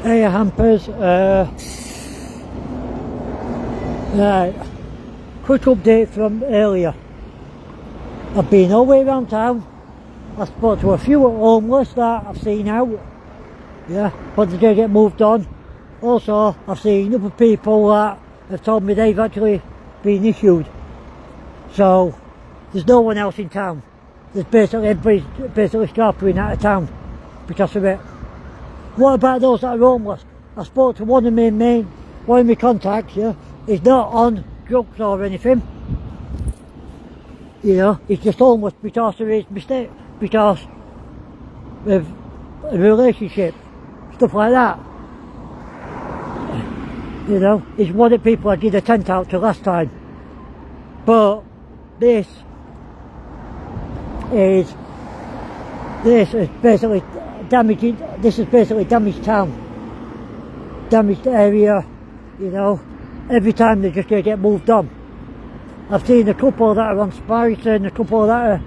air hampers. Right, quick update from earlier. I've been all the way around town. I spoke to a few homeless that I've seen out. Yeah, but they're going to get moved on. Also, I've seen other people that have told me they've actually been issued. So, there's no one else in town. There's basically everybody's basically scarpering out of town because of it. What about those that are homeless? I spoke to one of my contacts, yeah. He's not on drugs or anything. You know, he's just homeless because of his mistake, because of a relationship, stuff like that. You know, he's one of the people I did a tent out to last time. But this is basically damaging. This is basically damaged town, damaged area. You know, every time they're just going to get moved on. I've seen a couple that are on spikes and a couple that are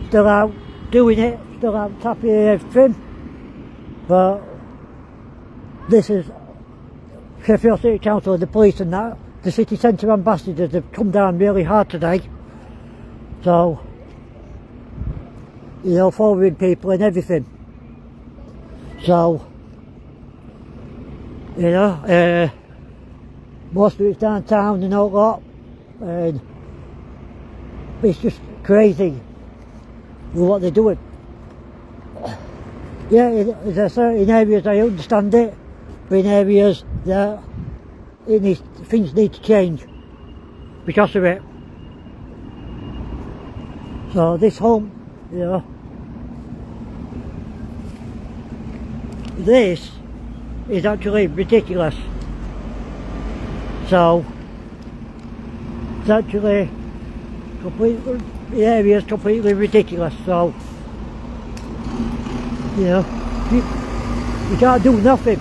still out doing it, still out tapping everything. But this is Sheffield City Council and the police and that. The city centre ambassadors have come down really hard today. So, you know, following people and everything. So, you know, most of it's downtown and all that. And it's just crazy with what they're doing. Yeah, in areas I understand it, but in areas that things need to change because of it. So this home, you know, this is actually ridiculous. So it's actually completely, the area is completely ridiculous. So, you know, you can't do nothing.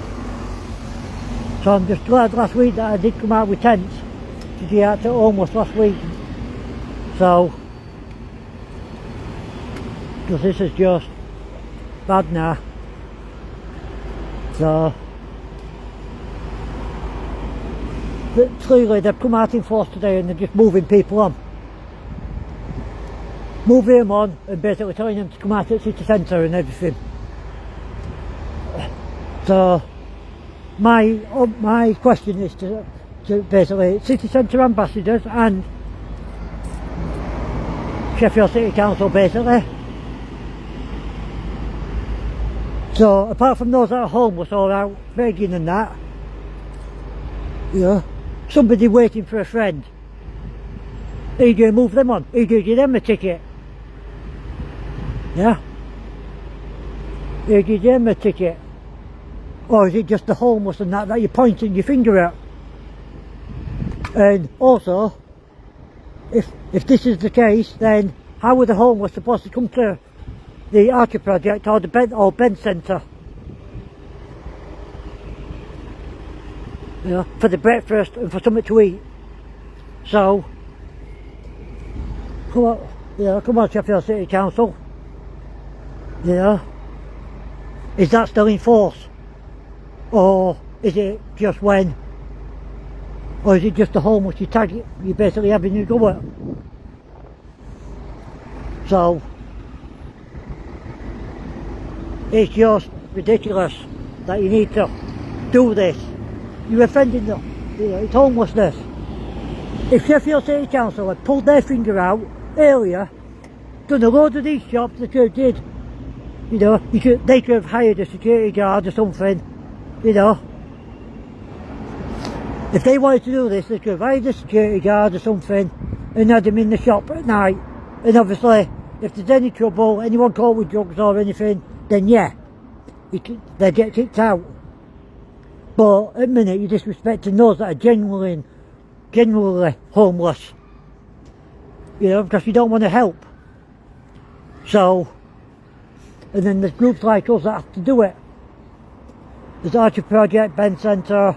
So I'm just glad last week that I did come out with tents to get out to almost last week. So, because this is just bad now. So, clearly they've come out in force today and they're just moving people on. Moving them on and basically telling them to come out at city centre and everything. So, my question is to basically city centre ambassadors and Sheffield City Council basically. So apart from those that are homeless or out begging and that, you know, somebody waiting for a friend, are you going to move them on? Are you going to give them a ticket? Yeah? Are you going to give them a ticket? Or is it just the homeless and that you're pointing your finger at? And also, if this is the case, then how are the homeless supposed to come to the Archer project or the Ben Centre? You know, for the breakfast and for something to eat. So, come on, you know, come on Sheffield City Council. You know, is that still in force? Or is it just when? Or is it just the homeless you tag it, you basically having your go at? So, it's just ridiculous that you need to do this. You're offending them. You know, it's homelessness. If Sheffield City Council had pulled their finger out earlier, done a load of these shops, they could have did. You know, they could have hired a security guard or something. You know, if they wanted to do this, they could have hired a security guard or something and had them in the shop at night. And obviously, if there's any trouble, anyone caught with drugs or anything, then yeah, they get kicked out. But at the minute, you're disrespecting those that are genuinely homeless. You know, because you don't want to help. So, and then there's groups like us that have to do it. There's Archer Project, Ben Centre,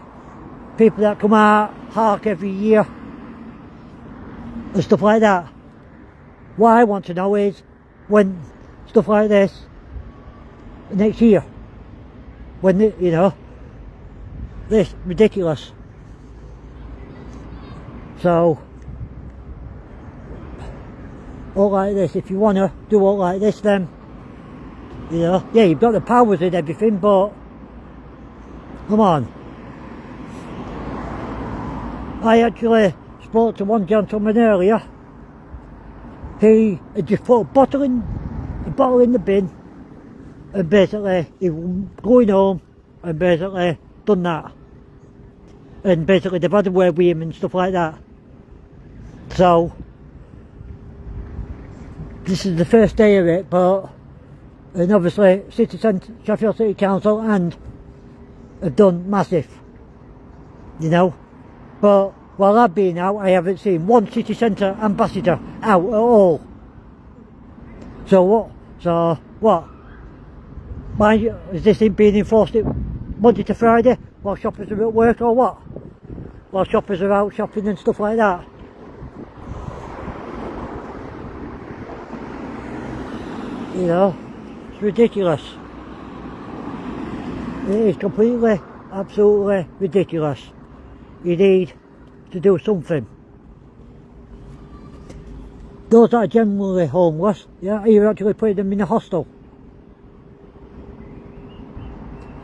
people that come out, Hark every year, and stuff like that. What I want to know is, when stuff like this, next year, when, you know, this ridiculous. So, all like this, if you want to do all like this then, you know, yeah, you've got the powers and everything, but come on. I actually spoke to one gentleman earlier. He had just put a bottle in the bin, and basically he was going home and basically done that. And basically they've had a word with him and stuff like that. So this is the first day of it, but and obviously Sheffield City Council and have done massive, you know. But while I've been out, I haven't seen one city centre ambassador out at all. So what? So what? Mind you, is this being enforced Monday to Friday while shoppers are at work or what? While shoppers are out shopping and stuff like that? You know, it's ridiculous. It is completely, absolutely ridiculous. You need to do something. Those that are generally homeless, yeah, you're actually putting them in a hostel.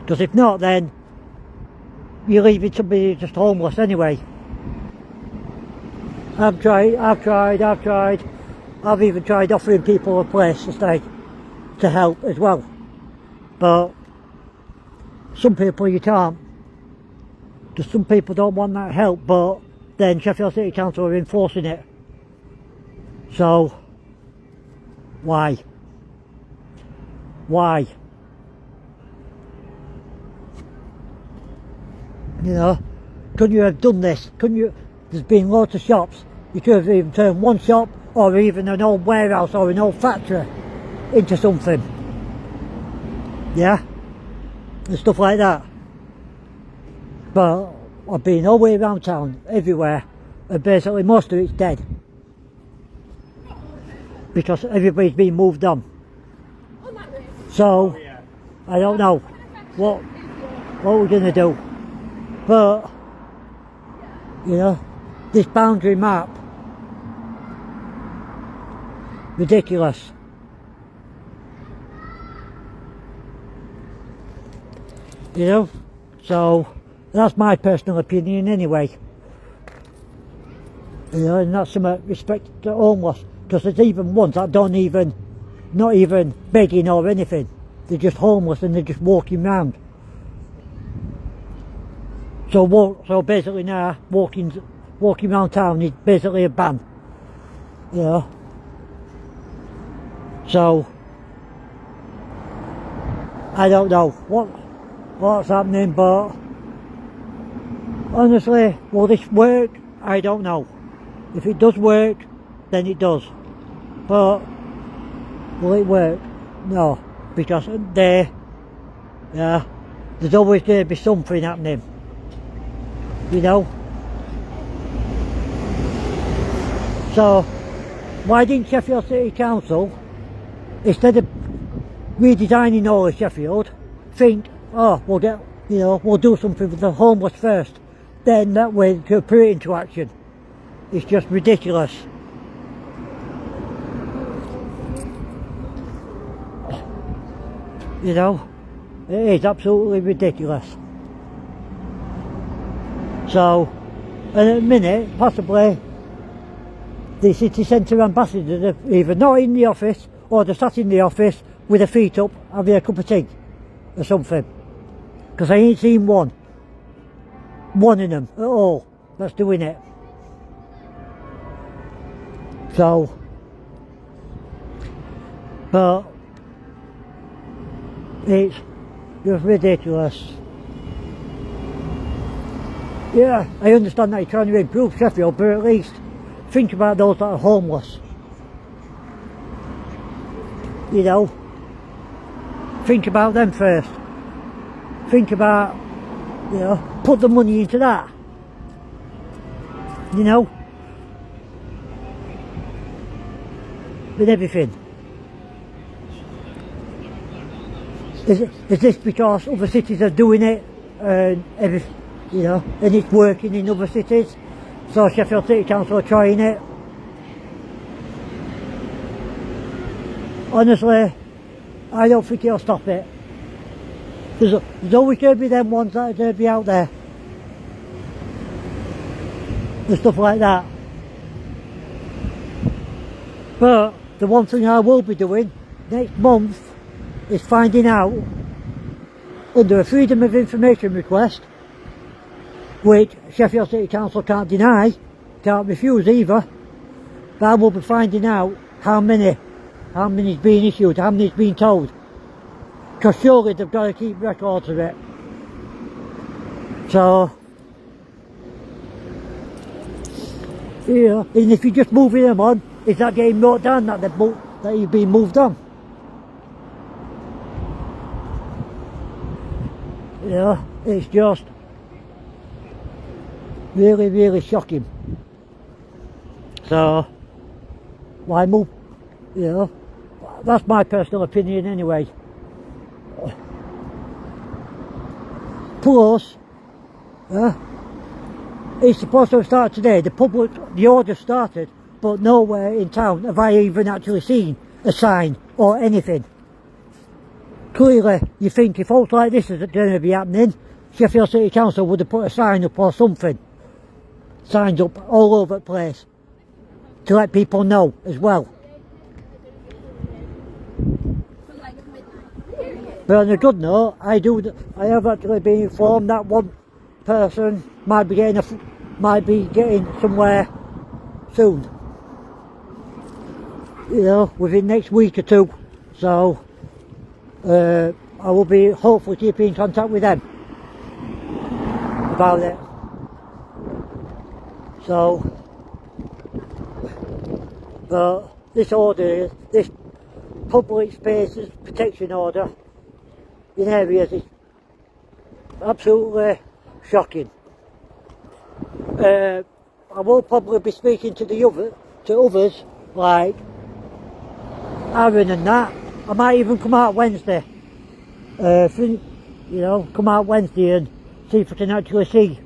Because if not, then you're leaving somebody just homeless anyway. I've tried. I've even tried offering people a place to stay, to help as well. But some people you can't. Because some people don't want that help, but then Sheffield City Council are enforcing it. So, why? Why? You know, couldn't you have done this? Couldn't you? There's been loads of shops. You could have even turned one shop or even an old warehouse or an old factory into something. Yeah? And stuff like that. But I've been all the way around town, everywhere, and basically most of it's dead. Because everybody's been moved on. So, I don't know what we're going to do. But, you know, this boundary map, ridiculous. You know, so that's my personal opinion anyway. You know, and that's some respect to homeless, because there's even ones that not even begging or anything. They're just homeless and they're just walking around. So basically now, walking around town is basically a ban. You know. So, I don't know what's happening, but honestly, will this work? I don't know. If it does work, then it does. But will it work? No, because there's always going to be something happening. You know. So why didn't Sheffield City Council, instead of redesigning all of Sheffield, think, oh, we'll do something for the homeless first, then that way to put it into action? It's just ridiculous. You know, it is absolutely ridiculous. So, and at a minute, possibly, the city centre ambassadors are either not in the office, or they're sat in the office with their feet up, having a cup of tea, or something. Because I ain't seen one of them at all that's doing it. So, but it's just ridiculous. Yeah, I understand that you're trying to improve Sheffield, but at least think about those that are homeless. You know, think about them first. Think about, you know, put the money into that. You know, with everything. Is this because other cities are doing it and you know, and it's working in other cities. So Sheffield City Council are trying it. Honestly, I don't think it'll stop it. There's always going to be them ones that are going to be out there. And stuff like that. But the one thing I will be doing next month is finding out, under a Freedom of Information request, which Sheffield City Council can't deny, can't refuse either, but I will be finding out how many's been issued, how many's been told. Because surely they've got to keep records of it. So, yeah, and if you're just moving them on, is that getting wrote down that you've been moved on? Yeah, it's just really, really shocking. So, why move? You know, that's my personal opinion anyway. Plus, it's supposed to have started today. The order started, but nowhere in town have I even actually seen a sign or anything. Clearly, you think if faults like this is going to be happening, Sheffield City Council would have put a sign up or something. Signs up all over the place to let people know as well. But on a good note, I have actually been informed that one person might be getting somewhere soon. You know, within next week or two. So I will be hopefully keeping in contact with them about it. So, but this order, this public spaces protection order in areas is absolutely shocking. I will probably be speaking to others like Aaron and that. I might even come out Wednesday. You know, come out Wednesday and see if I can actually see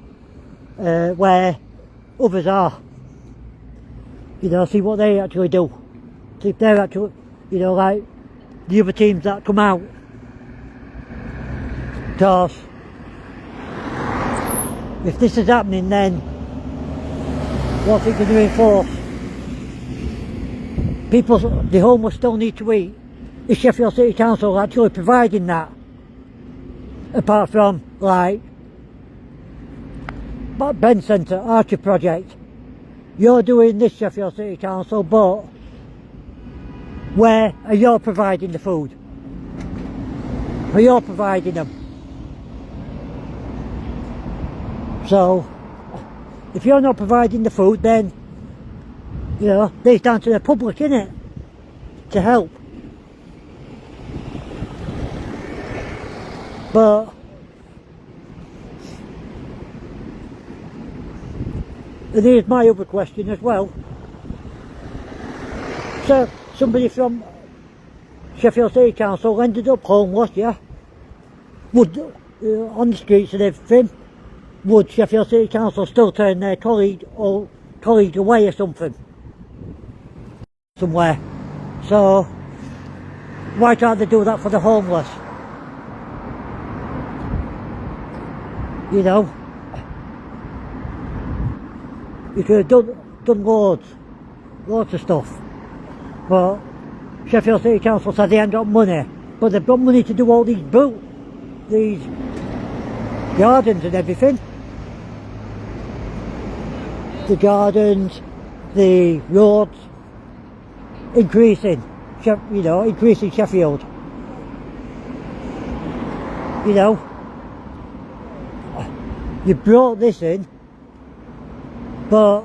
where others are. You know, see what they actually do. See if they're actually, you know, like the other teams that come out. Because if this is happening, then what's it going to enforce? The homeless still need to eat. Is Sheffield City Council actually providing that? Apart from, like, Ben Centre, Archer Project. You're doing this, Sheffield City Council, but where are you providing the food? Are you providing them? So, if you're not providing the food, then, you know, it's down to the public, innit? To help. But and here's my other question as well. So, somebody from Sheffield City Council ended up homeless, yeah? Would, on the streets and everything, would Sheffield City Council still turn their colleague away or something? Somewhere. So, why can't they do that for the homeless? You know? You could have done loads of stuff. But Sheffield City Council said they ain't got money. But they've got money to do all these gardens and everything. The gardens, the roads, increasing Sheffield. You know, you brought this in, but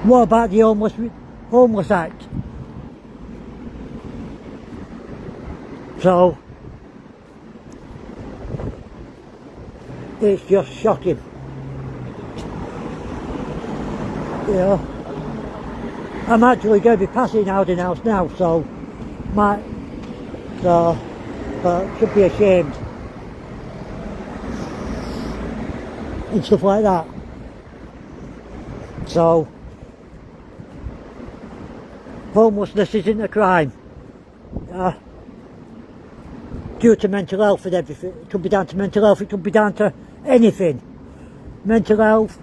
what about the Homeless Act? So, it's just shocking. You know, I'm actually going to be passing out in house now, but should be ashamed. and stuff like that. So homelessness isn't a crime. Due to mental health and everything. It could be down to mental health, it could be down to anything. Mental health,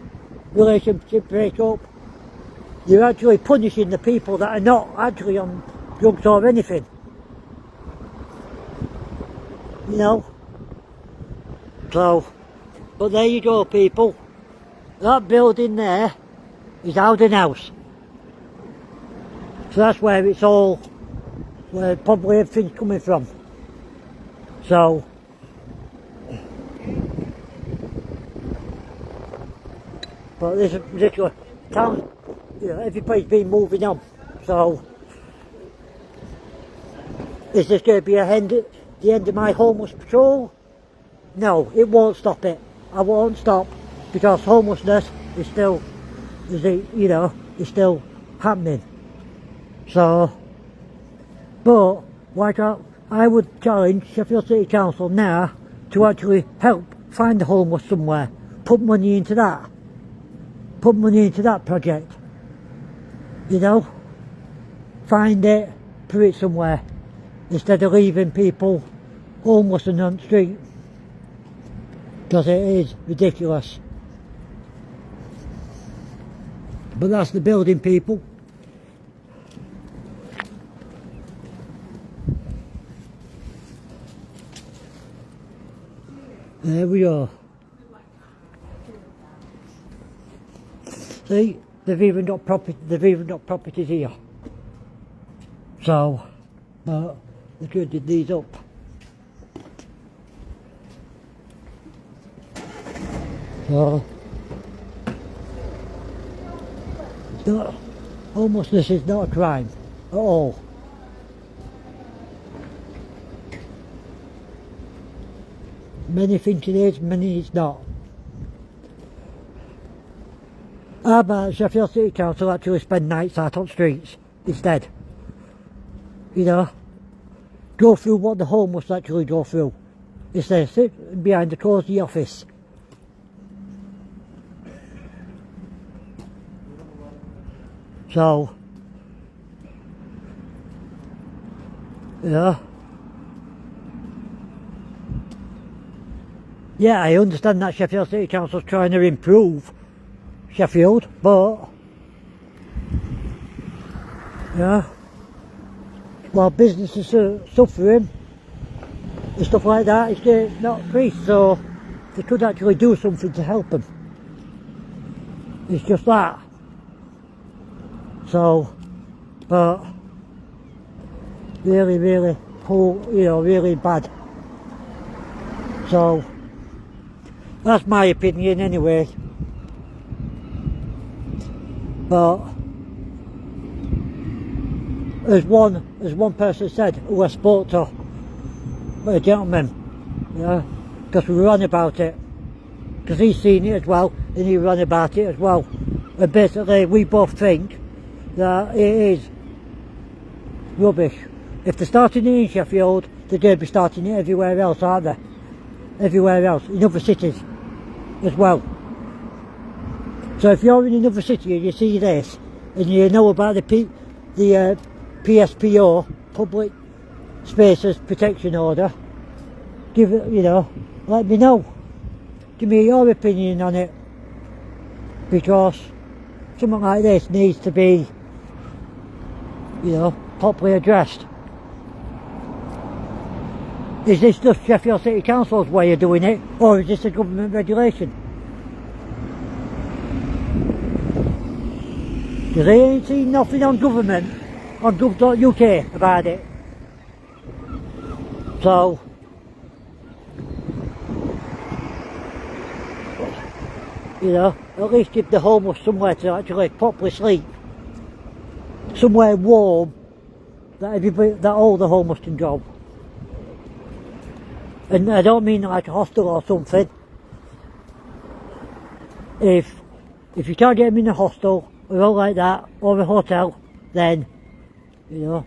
relationship breakup. You're actually punishing the people that are not actually on drugs or anything. You know? So, but there you go, people. That building there is Howden House. So that's where it's all, where probably everything's coming from. So, but this is ridiculous. Town, you know, everybody's been moving on. So, is this going to be the end of my homeless patrol? No, it won't stop it. I won't stop, because homelessness is still, is still happening. So, but why can't I would challenge Sheffield City Council now to actually help find the homeless somewhere. Put money into that. Put money into that project. You know? Find it, put it somewhere. Instead of leaving people homeless and on the street. Because it is ridiculous. But that's the building, people. There we are. See, they've even got properties here. So, they could have these up. So, it's not, homelessness is not a crime at all. Many think it is, many it's not. How about Sheffield City Council actually spend nights out on streets instead? You know, go through what the homeless actually go through. Instead of sitting behind the cosy office. So, yeah. Yeah, I understand that Sheffield City Council's trying to improve Sheffield, but yeah, while businesses are suffering and stuff like that, it's not increased, so they could actually do something to help them. It's just that. So, but really, really poor, really bad. So, that's my opinion anyway. But as one person said, who I spoke to, a gentleman, yeah, because we were on about it, because he's seen it as well, and he ran about it as well. And basically, we both think that it is rubbish. If they're starting it in Sheffield, they're going to be starting it everywhere else, aren't they? Everywhere else, in other cities as well. So if you're in another city and you see this, and you know about the PSPO, Public Spaces Protection Order, give it, let me know. Give me your opinion on it, because something like this needs to be, properly addressed. Is this just Sheffield City Council's way of doing it, or is this a government regulation? Because I ain't seen nothing on government, on gov.uk about it. So, at least give the homeless somewhere to actually properly sleep. Somewhere warm that all the homeless can go. And I don't mean like a hostel or something. If you can't get them in a hostel or all like that, or a hotel, then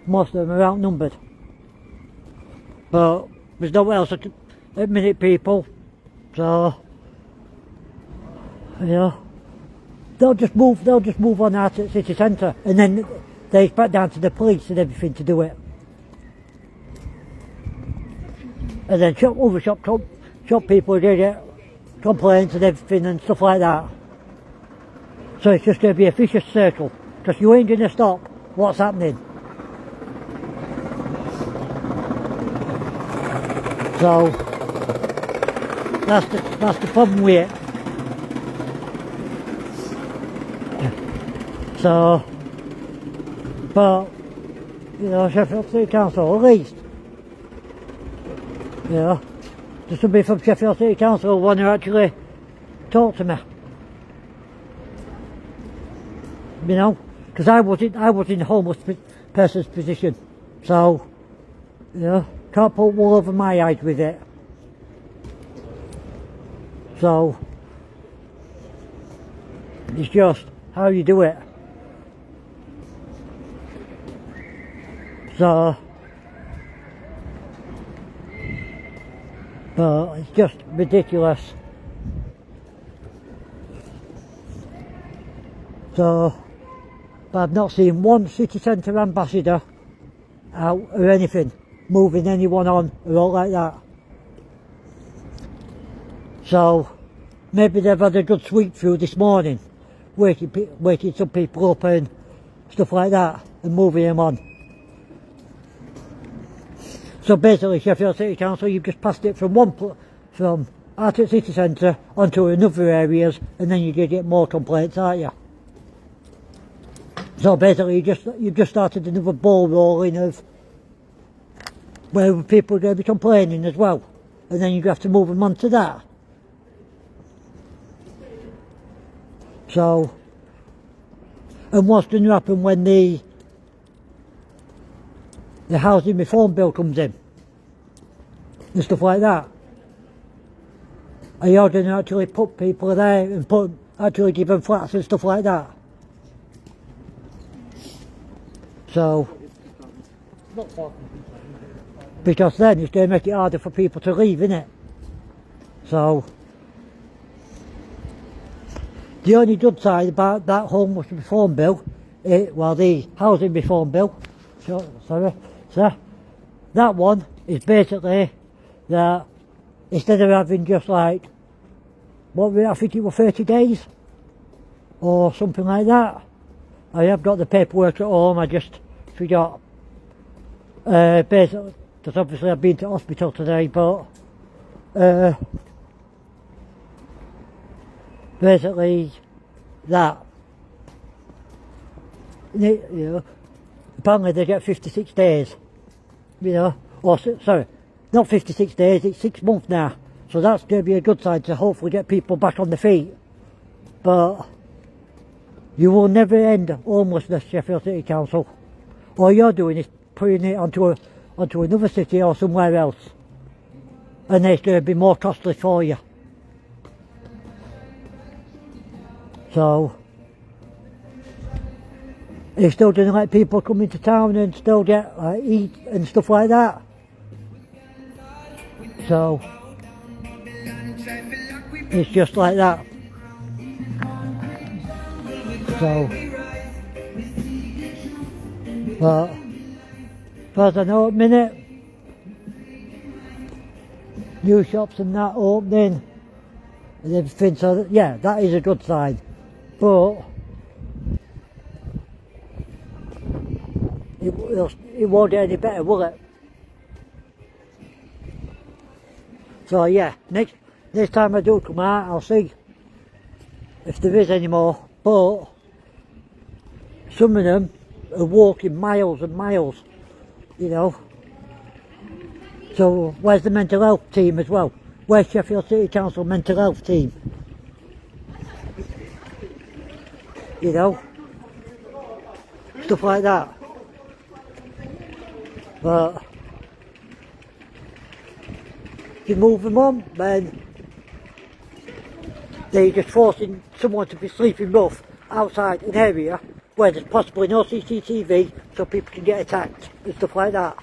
most of them are outnumbered. But there's nowhere else at the minute, people. So You know, they'll just move on out to the city centre, and then they expect down to the police and everything to do it. And then shop people do get complaints and everything and stuff like that. So it's just going to be a vicious circle, because you ain't going to stop what's happening. So that's the problem with it. So, but you know, Sheffield City Council at least, you know, there's somebody from Sheffield City Council who want to actually talk to me. You know, because I was in the homeless person's position, so you know, can't put wool over my eyes with it. So it's just how you do it. So, but it's just ridiculous. So, but I've not seen one city centre ambassador out or anything, moving anyone on or all like that. So, maybe they've had a good sweep through this morning, waking some people up and stuff like that, and moving them on. So basically, Sheffield City Council, you've just passed it from out at city centre onto another areas, and then you get more complaints, aren't you? So basically, you've just started another ball rolling of where people are going to be complaining as well, and then you have to move them on to that. So, and what's going to happen when the housing reform bill comes in and stuff like that? Are you going to actually put people there and actually give them flats and stuff like that? So, because then it's going to make it harder for people to leave, innit? So, the only good side about that homeless reform bill, the housing reform bill, so that one is basically that instead of having just like, I think it was 30 days or something like that. I have got the paperwork at home, I just forgot. Basically, because obviously I've been to hospital today, but basically that, you know, apparently they get 56 days, you know, or sorry, not 56 days, it's 6 months now, so that's going to be a good sign to hopefully get people back on their feet. But you will never end homelessness, Sheffield City Council. All you're doing is putting it onto another city or somewhere else, and it's going to be more costly for you. So, you're still going to let people come into town and still get eat and stuff like that. So, it's just like that. So, but as far as I know at the minute, new shops and that opening and everything, so yeah, that is a good sign. But it won't get any better, will it? So yeah, next time I do come out, I'll see if there is any more. But some of them are walking miles and miles, you know. So where's the mental health team as well? Where's Sheffield City Council mental health team? You know, stuff like that. But if you move them on, then they're just forcing someone to be sleeping rough outside an area where there's possibly no CCTV, so people can get attacked and stuff like that.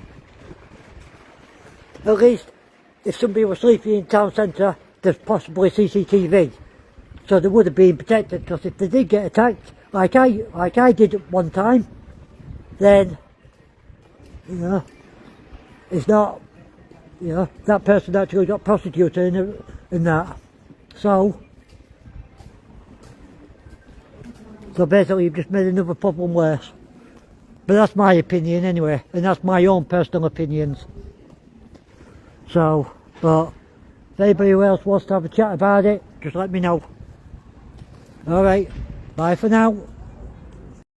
At least if somebody was sleeping in town centre, there's possibly CCTV. So they would have been protected, because if they did get attacked, like I did at one time, then, you know, it's not, you know, that person actually got prosecuted and that. So basically you've just made another problem worse. But that's my opinion anyway, and that's my own personal opinions. So, but if anybody else wants to have a chat about it, just let me know. Alright, bye for now.